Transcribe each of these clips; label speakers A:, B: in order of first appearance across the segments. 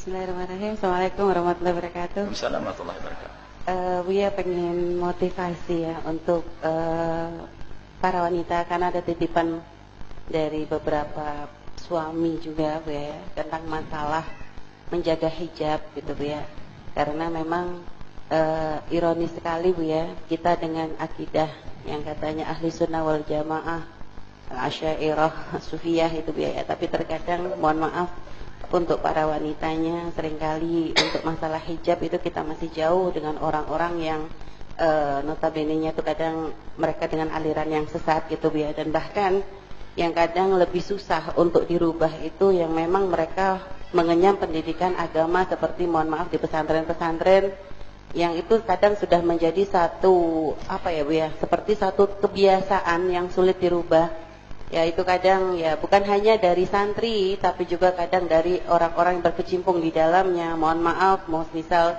A: Bismillahirrahmanirrahim. Assalamualaikum warahmatullahi wabarakatuh.
B: Assalamualaikum warahmatullahi wabarakatuh.
A: Buya pengen motivasi ya untuk para wanita, karena ada titipan dari beberapa suami juga Buya ya, tentang masalah menjaga hijab gitu Buya. Karena memang ironis sekali Buya, kita dengan akidah yang katanya ahli sunnah wal jamaah, Asy'ariyah, Sufiyah itu Buya ya, tapi terkadang mohon maaf untuk para wanitanya seringkali untuk masalah hijab itu kita masih jauh dengan orang-orang yang notabene-nya itu kadang mereka dengan aliran yang sesat gitu Bu ya, dan bahkan yang kadang lebih susah untuk dirubah itu yang memang mereka mengenyam pendidikan agama seperti mohon maaf di pesantren-pesantren yang itu kadang sudah menjadi satu apa ya Bu ya, seperti satu kebiasaan yang sulit dirubah. Ya itu kadang ya bukan hanya dari santri tapi juga kadang dari orang-orang yang berkecimpung di dalamnya. Mohon maaf, mau misal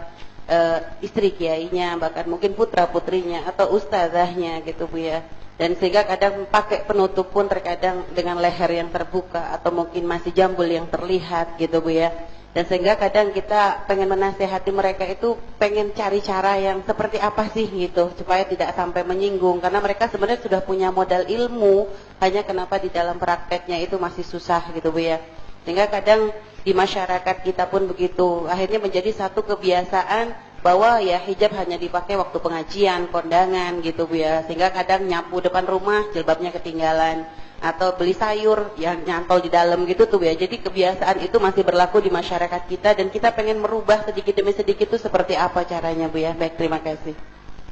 A: istri kiainya, bahkan mungkin putra putrinya atau ustazahnya gitu Bu ya. Dan sehingga kadang pakai penutup pun terkadang dengan leher yang terbuka atau mungkin masih jambul yang terlihat gitu Bu ya. Dan sehingga kadang kita pengen menasehati mereka itu pengen cari cara yang seperti apa sih gitu supaya tidak sampai menyinggung, karena mereka sebenarnya sudah punya modal ilmu, hanya kenapa di dalam prakteknya itu masih susah gitu Bu ya. Sehingga kadang di masyarakat kita pun begitu, akhirnya menjadi satu kebiasaan bahwa ya hijab hanya dipakai waktu pengajian, kondangan gitu Bu ya. Sehingga kadang nyapu depan rumah jilbabnya ketinggalan, atau beli sayur yang nyantol di dalam gitu tuh ya. Jadi kebiasaan itu masih berlaku di masyarakat kita dan kita pengen merubah sedikit demi sedikit itu seperti apa caranya Bu ya. Baik, terima kasih.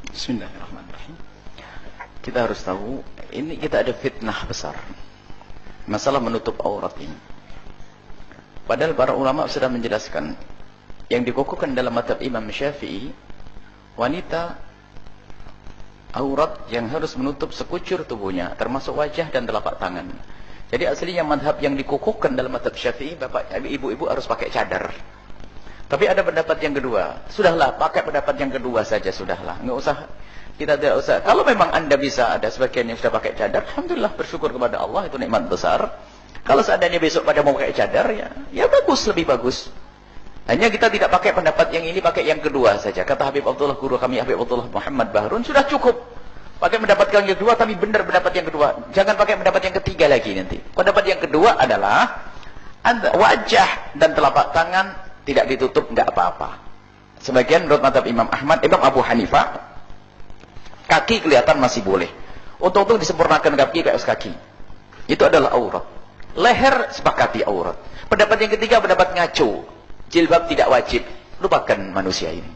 B: Bismillahirrahmanirrahim. Kita harus tahu ini kita ada fitnah besar masalah menutup aurat ini. Padahal para ulama sudah menjelaskan yang dikukuhkan dalam mazhab Imam Syafi'i, wanita aurat yang harus menutup sekucur tubuhnya termasuk wajah dan telapak tangan. Jadi aslinya madhab yang dikukuhkan dalam madhab Syafi'i, bapak ibu-ibu harus pakai cadar. Tapi ada pendapat yang kedua, sudahlah pakai pendapat yang kedua saja, sudahlah, nggak usah, kita tidak usah. Kalau memang anda bisa, ada sebagian yang sudah pakai cadar, alhamdulillah, bersyukur kepada Allah, itu nikmat besar. Kalau seandainya besok pada mau pakai cadar, ya bagus, lebih bagus. Hanya kita tidak pakai pendapat yang ini, pakai yang kedua saja. Kata Habib Abdullah, guru kami Habib Abdullah Muhammad Bahrun, sudah cukup. Pakai pendapat yang kedua, tapi benar pendapat yang kedua. Jangan pakai pendapat yang ketiga lagi nanti. Pendapat yang kedua adalah wajah dan telapak tangan tidak ditutup, nggak apa-apa. Sebagian menurut mazhab Imam Ahmad, Imam Abu Hanifah, kaki kelihatan masih boleh. Untuk disempurnakan kaki, kaos kaki. Itu adalah aurat. Leher sepakati aurat. Pendapat yang ketiga, pendapat ngaco. Jilbab tidak wajib. Lupakan manusia ini.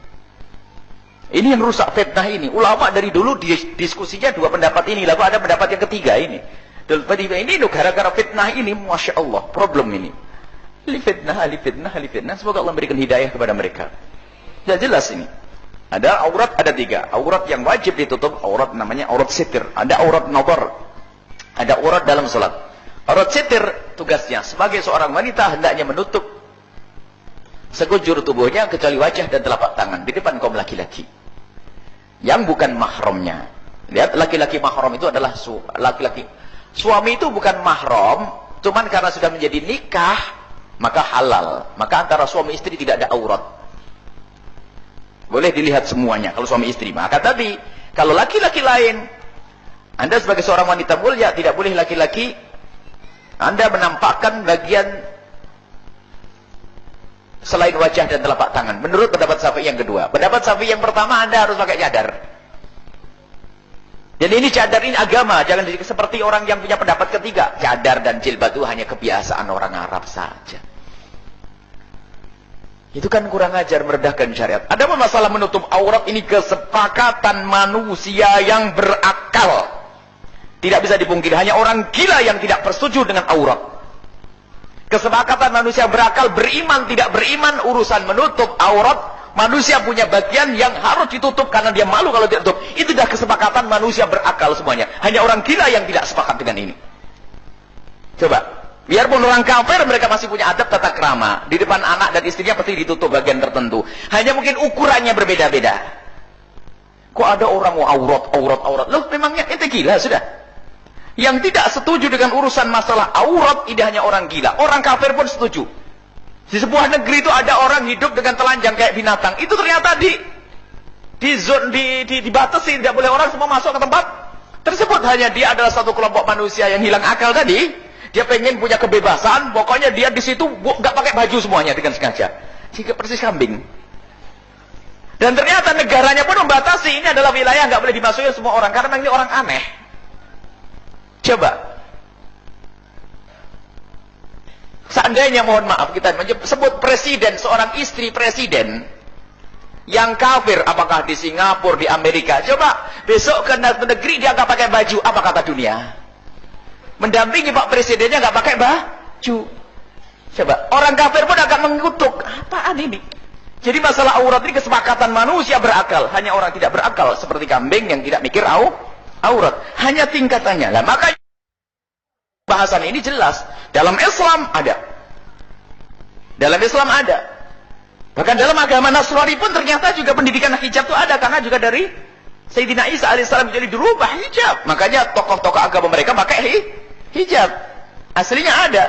B: Ini yang rusak fitnah ini. Ulama dari dulu diskusinya dua pendapat ini. Lalu ada pendapat yang ketiga ini. Dan ini gara-gara fitnah ini, Masya Allah, problem ini. Ahli fitnah. Semoga Allah memberikan hidayah kepada mereka. Sudah jelas ini. Ada aurat, ada tiga. Aurat yang wajib ditutup, aurat namanya aurat sitir. Ada aurat nazar. Ada aurat dalam salat. Aurat sitir tugasnya sebagai seorang wanita hendaknya menutup sekujur tubuhnya kecuali wajah dan telapak tangan di depan kaum laki-laki yang bukan mahramnya. Lihat, laki-laki mahram itu adalah laki-laki. Suami itu bukan mahram, cuman karena sudah menjadi nikah maka halal. Maka antara suami istri tidak ada aurat. Boleh dilihat semuanya kalau suami istri. Maka tapi kalau laki-laki lain, Anda sebagai seorang wanita mulia tidak boleh laki-laki Anda menampakkan bagian selain wajah dan telapak tangan. Menurut pendapat Syafi'i yang kedua. Pendapat Syafi'i yang pertama, Anda harus pakai cadar. Dan ini cadar ini agama. Jangan seperti orang yang punya pendapat ketiga. Cadar dan jilbab itu hanya kebiasaan orang Arab saja. Itu kan kurang ajar, merendahkan syariat. Ada masalah menutup aurat ini kesepakatan manusia yang berakal. Tidak bisa dipungkiri. Hanya orang gila yang tidak bersetuju dengan aurat. Kesepakatan manusia berakal, beriman tidak beriman, urusan menutup aurat, manusia punya bagian yang harus ditutup karena dia malu kalau tidak tutup. Itu sudah kesepakatan manusia berakal semuanya. Hanya orang gila yang tidak sepakat dengan ini. Coba, biarpun orang kafir, mereka masih punya adab tata krama. Di depan anak dan istrinya pasti ditutup bagian tertentu. Hanya mungkin ukurannya berbeda-beda. Kok ada orang mau aurat? Loh, memangnya ente gila sudah? Yang tidak setuju dengan urusan masalah aurat, ini hanya orang gila. Orang kafir pun setuju. Di sebuah negeri itu ada orang hidup dengan telanjang kayak binatang. Itu ternyata dibatasi, tidak boleh orang semua masuk ke tempat tersebut. Hanya dia adalah satu kelompok manusia yang hilang akal tadi. Dia pengen punya kebebasan, pokoknya dia di situ nggak pakai baju semuanya dengan sengaja. Sehingga persis kambing. Dan ternyata negaranya pun membatasi, ini adalah wilayah nggak boleh dimasuki semua orang karena memang ini orang aneh. Coba. Seandainya, mohon maaf, kita sebut presiden, seorang istri presiden yang kafir, apakah di Singapura, di Amerika, coba besok ke negeri dia nggak pakai baju, apa kata dunia? Mendampingi Pak Presidennya nggak pakai baju. Coba, orang kafir pun akan mengutuk, apaan ini? Jadi masalah aurat ini kesepakatan manusia berakal, hanya orang tidak berakal seperti kambing yang tidak mikir aurat, hanya tingkatannya. Lah makanya bahasan ini jelas. Dalam Islam ada. Dalam Islam ada. Bahkan dalam agama Nasrani pun ternyata juga pendidikan hijab itu ada. Karena juga dari Sayyidina Isa alaihissalam jadi dirubah hijab. Makanya tokoh-tokoh agama mereka pakai hijab. Aslinya ada.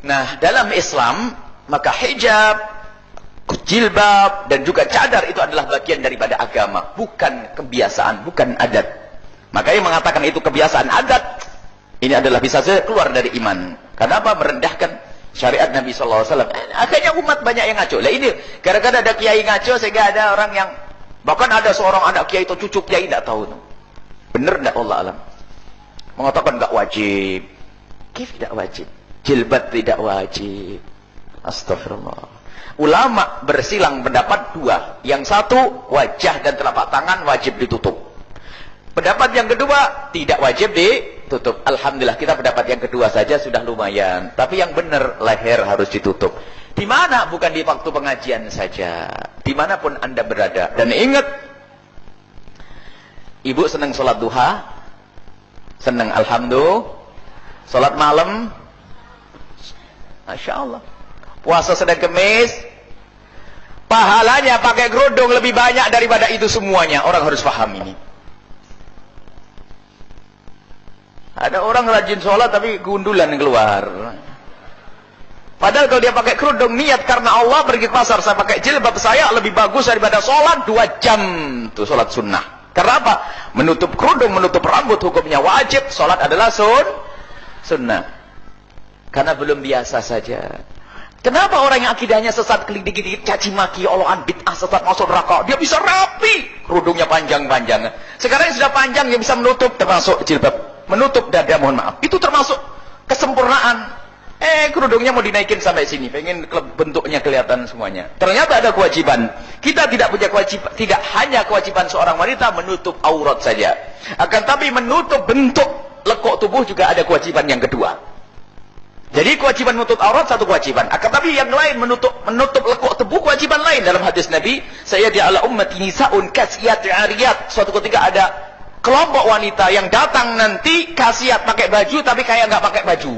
B: Nah, dalam Islam, maka hijab, jilbab, dan juga cadar itu adalah bagian daripada agama. Bukan kebiasaan, bukan adat. Makanya mengatakan itu kebiasaan adat, ini adalah bisa saja keluar dari iman. Kenapa? Merendahkan syariat Nabi SAW. Akhirnya umat banyak yang ngaco. Lah ini, gara-gara ada kiai ngaco, sehingga ada orang yang, bahkan ada seorang anak kiai atau cucu kiai tidak tahu. Benar tidak Allah alam? Mengatakan tidak wajib. Kif tidak wajib? Jilbab tidak wajib. Astagfirullah. Ulama bersilang pendapat dua. Yang satu, wajah dan telapak tangan wajib ditutup. Pendapat yang kedua, tidak wajib ditutup. Alhamdulillah, kita pendapat yang kedua saja sudah lumayan. Tapi yang benar, leher harus ditutup. Di mana? Bukan di waktu pengajian saja. Dimanapun Anda berada. Dan ingat, ibu senang sholat duha? Senang, alhamdulillah. Sholat malam? Masya Allah. Puasa Senin Kemis? Pahalanya pakai kerudung lebih banyak daripada itu semuanya. Orang harus paham ini. Ada orang rajin sholat tapi gundulan keluar. Padahal kalau dia pakai kerudung, niat karena Allah, pergi ke pasar, saya pakai jilbab saya lebih bagus daripada sholat 2 jam. Itu sholat sunnah. Karena apa? Menutup kerudung, menutup rambut hukumnya wajib. Sholat adalah sunnah. Karena belum biasa saja. Kenapa orang yang akidahnya sesat, dikit-dikit caci maki, Allahan, bid'ah, sesat, masuk neraka, dia bisa rapi, kerudungnya panjang-panjang. Sekarang yang sudah panjang, dia bisa menutup, termasuk jilbab. Menutup dada, mohon maaf. Itu termasuk kesempurnaan. Kerudungnya mau dinaikin sampai sini. Pengen bentuknya kelihatan semuanya. Ternyata ada kewajiban. Kita tidak punya kewajiban. Tidak hanya kewajiban seorang wanita menutup aurat saja. Akan tapi menutup bentuk lekuk tubuh juga ada kewajiban yang kedua. Jadi kewajiban menutup aurat satu kewajiban. Akan tapi yang lain menutup lekuk tubuh kewajiban lain. Dalam hadis Nabi, saya di ala ummati nisa'un kasiyat ariyat. Suatu ketika ada kelompok wanita yang datang nanti kasiat pakai baju tapi kayak nggak pakai baju.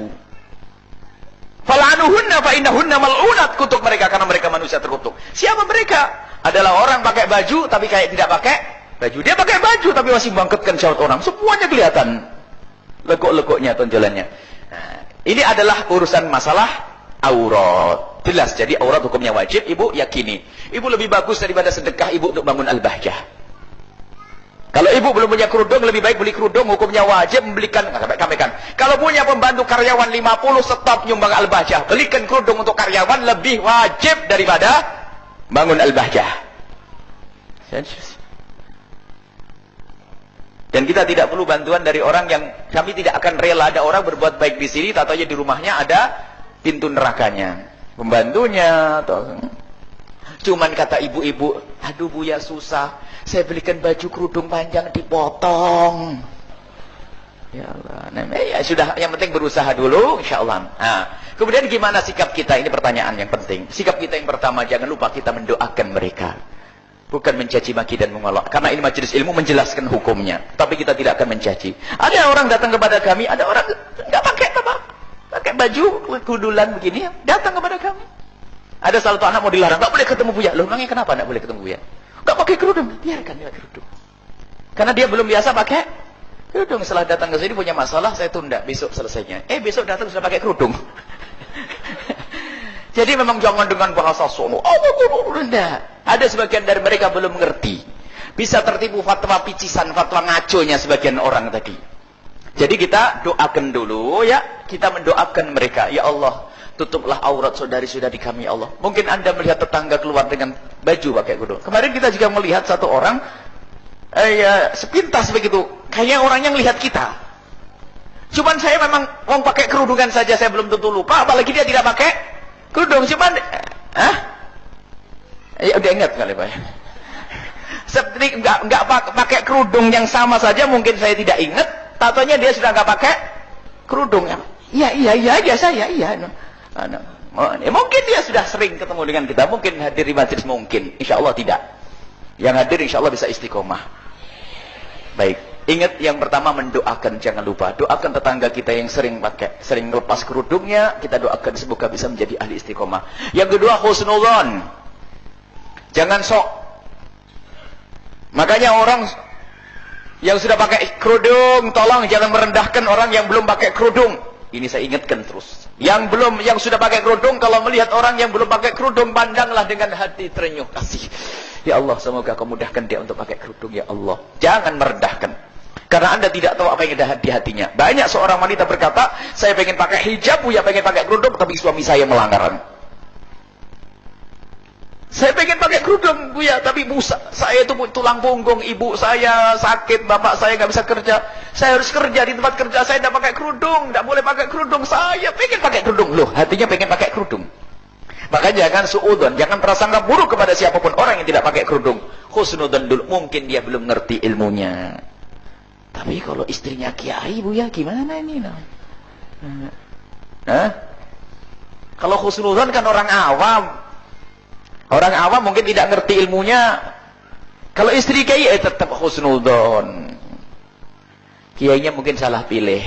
B: Fal'anuhunna fa innahunna mal'unat, kutuk mereka karena mereka manusia terkutuk. Siapa mereka? Adalah orang pakai baju tapi kayak tidak pakai baju. Dia pakai baju tapi masih membangkitkan syahwat orang. Semuanya kelihatan lekuk-lekuknya, tonjolannya. Nah, ini adalah urusan masalah aurat. Jelas, jadi aurat hukumnya wajib. Ibu yakini. Ibu lebih bagus daripada sedekah ibu untuk bangun al-bahjah. Kalau ibu belum punya kerudung, lebih baik beli kerudung, hukumnya wajib membelikan. Kalau punya pembantu karyawan 50, stop nyumbang al-bahjah. Belikan kerudung untuk karyawan, lebih wajib daripada bangun al-bahjah. Dan kita tidak perlu bantuan dari orang yang kami tidak akan rela. Ada orang berbuat baik di sini, tatanya di rumahnya ada pintu nerakanya. Pembantunya atau cuman kata ibu-ibu, aduh Bu ya susah, saya belikan baju kerudung panjang dipotong. Ya Allah, nah, ya sudah, yang penting berusaha dulu, insya Allah. Nah, kemudian gimana sikap kita? Ini pertanyaan yang penting. Sikap kita yang pertama, jangan lupa kita mendoakan mereka, bukan mencaci maki dan mengolok. Karena ini majelis ilmu menjelaskan hukumnya, tapi kita tidak akan mencaci. Ada orang datang kepada kami, ada orang nggak pakai apa, pakai baju kudulan begini, datang kepada kami. Ada salah satu anak mau dilarang, nggak boleh ketemu Buya. Loh, memangnya kenapa nggak boleh ketemu Buya? Nggak pakai kerudung, biarkan dia pakai kerudung. Karena dia belum biasa pakai kerudung. Setelah datang ke sini punya masalah, saya tunda besok selesainya. Besok datang sudah pakai kerudung. Jadi memang jangan dengan bahasa sono. Enggak. Ada sebagian dari mereka belum mengerti. Bisa tertipu fatwa picisan, fatwa ngaconya sebagian orang tadi. Jadi kita doakan dulu ya. Kita mendoakan mereka. Ya Allah, tutuplah aurat saudari-saudari kami ya Allah. Mungkin Anda melihat tetangga keluar dengan baju pakai kerudung. Kemarin kita juga melihat satu orang ya sepintas begitu. Kayaknya orangnya ngelihat kita. Cuman saya memang pakai kerudungan saja saya belum tentu lupa. Apalagi dia tidak pakai kerudung. Cuman ya udah ingat kali Pak. Seperti enggak pakai kerudung yang sama saja mungkin saya tidak ingat. Tatonya dia sudah enggak pakai kerudung ya. Iya saya iya. Mungkin dia sudah sering ketemu dengan kita. Mungkin hadir di majelis mungkin. Insya Allah tidak. Yang hadir insya Allah bisa istiqomah. Baik. Ingat yang pertama mendoakan, jangan lupa. Doakan tetangga kita yang sering lepas kerudungnya. Kita doakan semoga bisa menjadi ahli istiqomah. Yang kedua husnudzon. Jangan sok. Makanya orang yang sudah pakai kerudung, tolong jangan merendahkan orang yang belum pakai kerudung. Ini saya ingatkan terus. Yang sudah pakai kerudung, kalau melihat orang yang belum pakai kerudung, pandanglah dengan hati terenyuh kasih. Ya Allah, semoga kau mudahkan dia untuk pakai kerudung ya Allah. Jangan merendahkan. Karena Anda tidak tahu apa yang ada di hatinya. Banyak seorang wanita berkata, saya pengen pakai hijab, Buya pengen pakai kerudung, tapi suami saya melanggaran. Saya pengen pakai kerudung, Buya, tapi saya itu tulang punggung, ibu saya sakit, bapak saya nggak bisa kerja. Saya harus kerja di tempat kerja, saya tidak pakai kerudung, tidak boleh pakai kerudung. Saya pengen pakai kerudung. Loh, hatinya pengen pakai kerudung. Makanya jangan suudzon, jangan prasangka buruk kepada siapapun orang yang tidak pakai kerudung. Husnudzon dulu, mungkin dia belum ngerti ilmunya. Tapi kalau istrinya kiai, Buya, gimana ini? Kalau husnudzon kan orang awam. Orang awam mungkin tidak ngerti ilmunya. Kalau istri kiai tetap husnudzon. Kiainya mungkin salah pilih.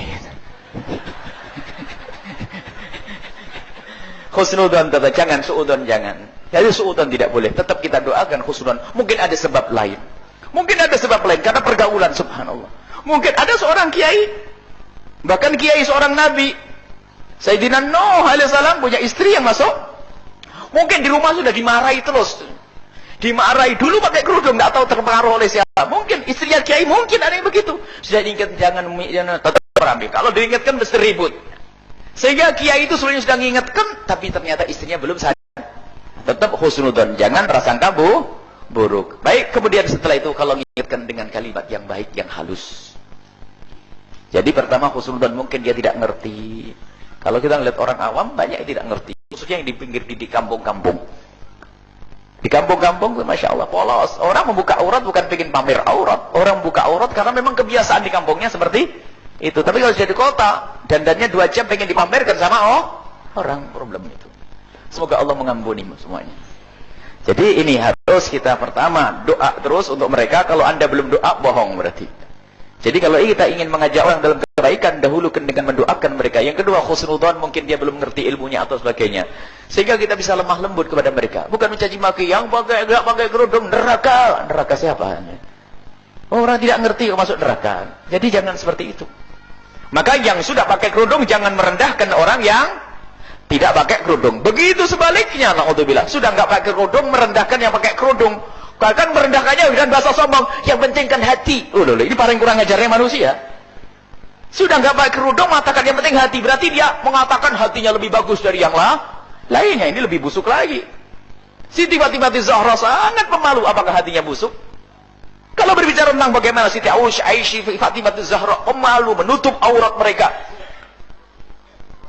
B: Husnudzon tetap, jangan suudzon, jangan. Jadi suudzon tidak boleh. Tetap kita doakan husnudzon. Mungkin ada sebab lain. Mungkin ada sebab lain karena pergaulan, subhanallah. Mungkin ada seorang kiai, bahkan kiai seorang nabi, Sayyidina Nuh alaihissalam punya istri yang masuk. Mungkin di rumah sudah dimarahi terus. Dimarahi dulu pakai kerudung, tidak tahu terpengaruh oleh siapa. Mungkin istrinya kiai, mungkin ada yang begitu. Sudah diingat jangan tetap berambil. Kalau diingatkan mesti ribut. Sehingga kiai itu sebenarnya sudah mengingatkan, tapi ternyata istrinya belum sadar. Tetap husnudzon, jangan prasangka buruk. Baik, kemudian setelah itu kalau mengingatkan dengan kalimat yang baik, yang halus. Jadi pertama husnudzon, mungkin dia tidak ngerti. Kalau kita melihat orang awam banyak yang tidak ngerti. Khususnya yang di pinggir di kampung-kampung. Di kampung-kampung, masya Allah, polos. Orang membuka aurat bukan pengen pamer aurat. Orang membuka aurat karena memang kebiasaan di kampungnya seperti itu. Tapi kalau sudah di kota, dandannya 2 jam pengen dipamerkan sama orang, problem itu. Semoga Allah mengampuni semuanya. Jadi ini harus kita pertama doa terus untuk mereka. Kalau Anda belum doa, bohong berarti. Jadi kalau kita ingin mengajak orang dalam kebaikan, dahulukan dengan mendoakan mereka. Yang kedua, husnudzon, mungkin dia belum mengerti ilmunya atau sebagainya. Sehingga kita bisa lemah lembut kepada mereka. Bukan mencaci maki, yang enggak pakai kerudung neraka. Neraka siapa? Orang tidak ngerti masuk neraka. Jadi jangan seperti itu. Maka yang sudah pakai kerudung jangan merendahkan orang yang tidak pakai kerudung. Begitu sebaliknya, naudzubillah. Sudah enggak pakai kerudung merendahkan yang pakai kerudung. Bahkan merendahkannya dengan bahasa sombong, yang penting kan hati. Ini paling kurang ajarnya manusia. Sudah enggak pakai kerudung mengatakan yang penting hati, berarti dia mengatakan hatinya lebih bagus dari yang lainnya. Ini lebih busuk lagi. Siti Fatimah Zahra sangat pemalu, apakah hatinya busuk? Kalau berbicara tentang bagaimana Siti Aisyah Fatimah Zahra pemalu, menutup aurat mereka.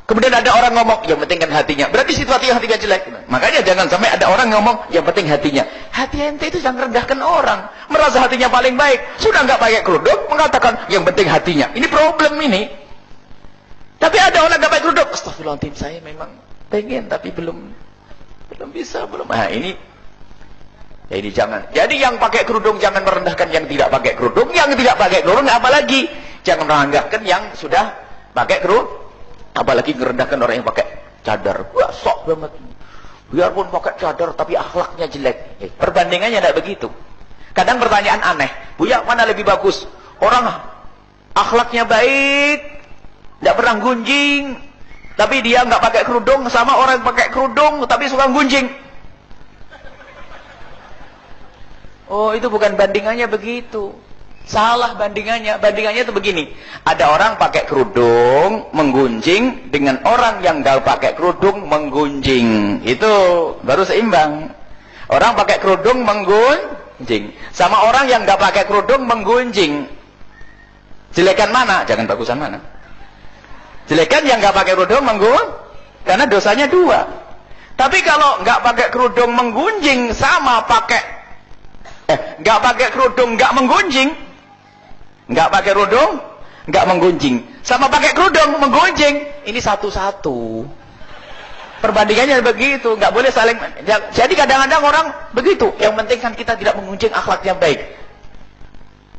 B: Kemudian ada orang ngomong, yang penting kan hatinya. Berarti situasi hatinya jelek. Makanya jangan sampai ada orang ngomong, yang penting hatinya. Hati ente itu jangan rendahkan orang. Merasa hatinya paling baik. Sudah nggak pakai kerudung, mengatakan, yang penting hatinya. Ini problem ini. Tapi ada orang nggak pakai kerudung. Astagfirullahaladzim, saya memang pengen, tapi belum bisa. Nah ini, ya ini jangan. Jadi yang pakai kerudung jangan merendahkan yang tidak pakai kerudung. Yang tidak pakai kerudung, apalagi jangan merendahkan yang sudah pakai kerudung. Apalagi merendahkan orang yang pakai cadar. Wah, sok banget. Biarpun pakai cadar tapi akhlaknya jelek. Perbandingannya tidak begitu. Kadang pertanyaan aneh. Buya, mana lebih bagus? Orang akhlaknya baik, tidak pernah gunjing, tapi dia nggak pakai kerudung, sama orang yang pakai kerudung tapi suka gunjing. Oh, itu bukan bandingannya begitu. Salah bandingannya. Bandingannya itu begini. Ada orang pakai kerudung menggunjing dengan orang yang nggak pakai kerudung menggunjing. Itu baru seimbang. Orang pakai kerudung menggunjing sama orang yang nggak pakai kerudung menggunjing. Jelekan mana? Jangan bagusan mana. Jelekan yang nggak pakai kerudung menggunjing, karena dosanya dua. Tapi kalau nggak pakai kerudung menggunjing sama pakai nggak pakai kerudung nggak menggunjing, nggak pakai kerudung nggak menggunjing, sama pakai kerudung menggunjing, ini satu-satu. Perbandingannya begitu, nggak boleh saling. Jadi kadang-kadang orang begitu. Yang penting kan kita tidak menggunjing, akhlaknya baik.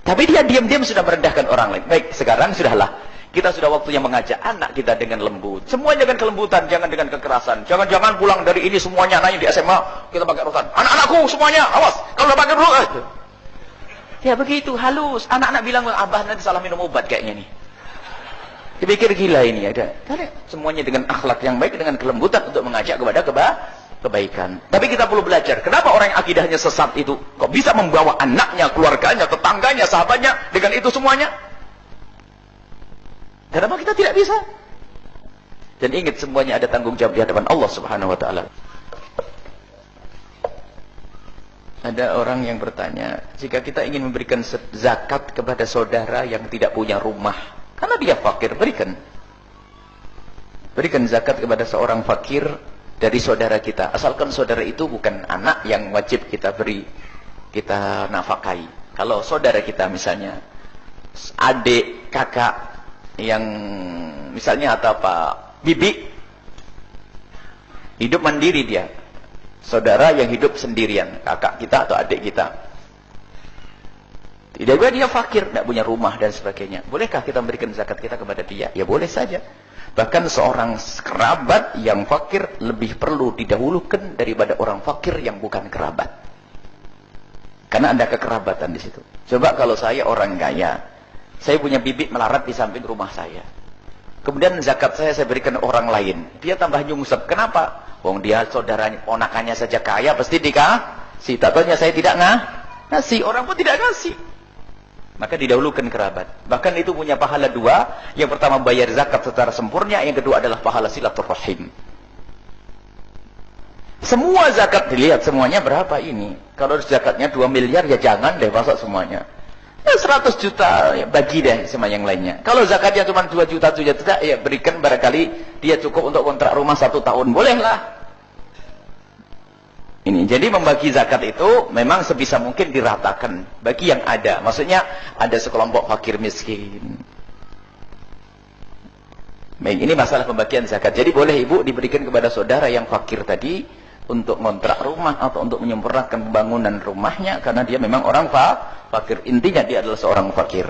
B: Tapi dia diam-diam sudah merendahkan orang lain. Baik, sekarang sudahlah. Kita sudah waktunya mengajak anak kita dengan lembut. Semuanya dengan kelembutan, jangan dengan kekerasan. Jangan-jangan pulang dari ini semuanya anaknya di SMA kita pakai rotan. Anak-anakku semuanya, awas. Kalau udah pakai rotan. Ya begitu, halus. Anak-anak bilang, abah nanti salah minum obat kayaknya nih. Dipikir gila ini ada. Karena semuanya dengan akhlak yang baik, dengan kelembutan untuk mengajak kepada kebaikan. Tapi kita perlu belajar. Kenapa orang yang akidahnya sesat itu kok bisa membawa anaknya, keluarganya, tetangganya, sahabatnya dengan itu semuanya? Kenapa kita tidak bisa? Dan ingat, semuanya ada tanggung jawab di hadapan Allah Subhanahu wa taala. Ada orang yang bertanya, jika kita ingin memberikan zakat kepada saudara yang tidak punya rumah, karena dia fakir, berikan. Berikan zakat kepada seorang fakir dari saudara kita. Asalkan saudara itu bukan anak yang wajib kita beri, kita nafkahi. Kalau saudara kita misalnya, adik, kakak, yang misalnya atau apa, bibi, hidup mandiri dia. Saudara yang hidup sendirian, kakak kita atau adik kita. Tidak juga dia fakir, tidak punya rumah dan sebagainya. Bolehkah kita memberikan zakat kita kepada dia? Ya boleh saja. Bahkan seorang kerabat yang fakir lebih perlu didahulukan daripada orang fakir yang bukan kerabat. Karena ada kekerabatan di situ. Coba kalau saya orang kaya, saya punya bibit melarat di samping rumah saya. Kemudian zakat saya berikan orang lain. Dia tambah nyungsep. Kenapa? Wong dia saudaranya, ponakannya saja kaya, pasti dikasih. Tatonya saya tidak ngasih. Orang pun tidak ngasih. Maka didahulukan kerabat. Bahkan itu punya pahala dua. Yang pertama bayar zakat secara sempurna. Yang kedua adalah pahala silaturrahim. Semua zakat dilihat semuanya berapa ini. Kalau zakatnya 2 miliar ya jangan deh masuk semuanya. Ya 100 juta ya bagi deh sama yang lainnya. Kalau zakatnya cuma 2 juta, 7 juta ya berikan, barangkali dia cukup untuk kontrak rumah 1 tahun. Bolehlah. Ini jadi membagi zakat itu memang sebisa mungkin diratakan bagi yang ada. Maksudnya ada sekelompok fakir miskin. Baik, ini masalah pembagian zakat. Jadi boleh ibu diberikan kepada saudara yang fakir tadi untuk kontrak rumah atau untuk menyempurnakan pembangunan rumahnya karena dia memang orang fakir. Intinya dia adalah seorang fakir.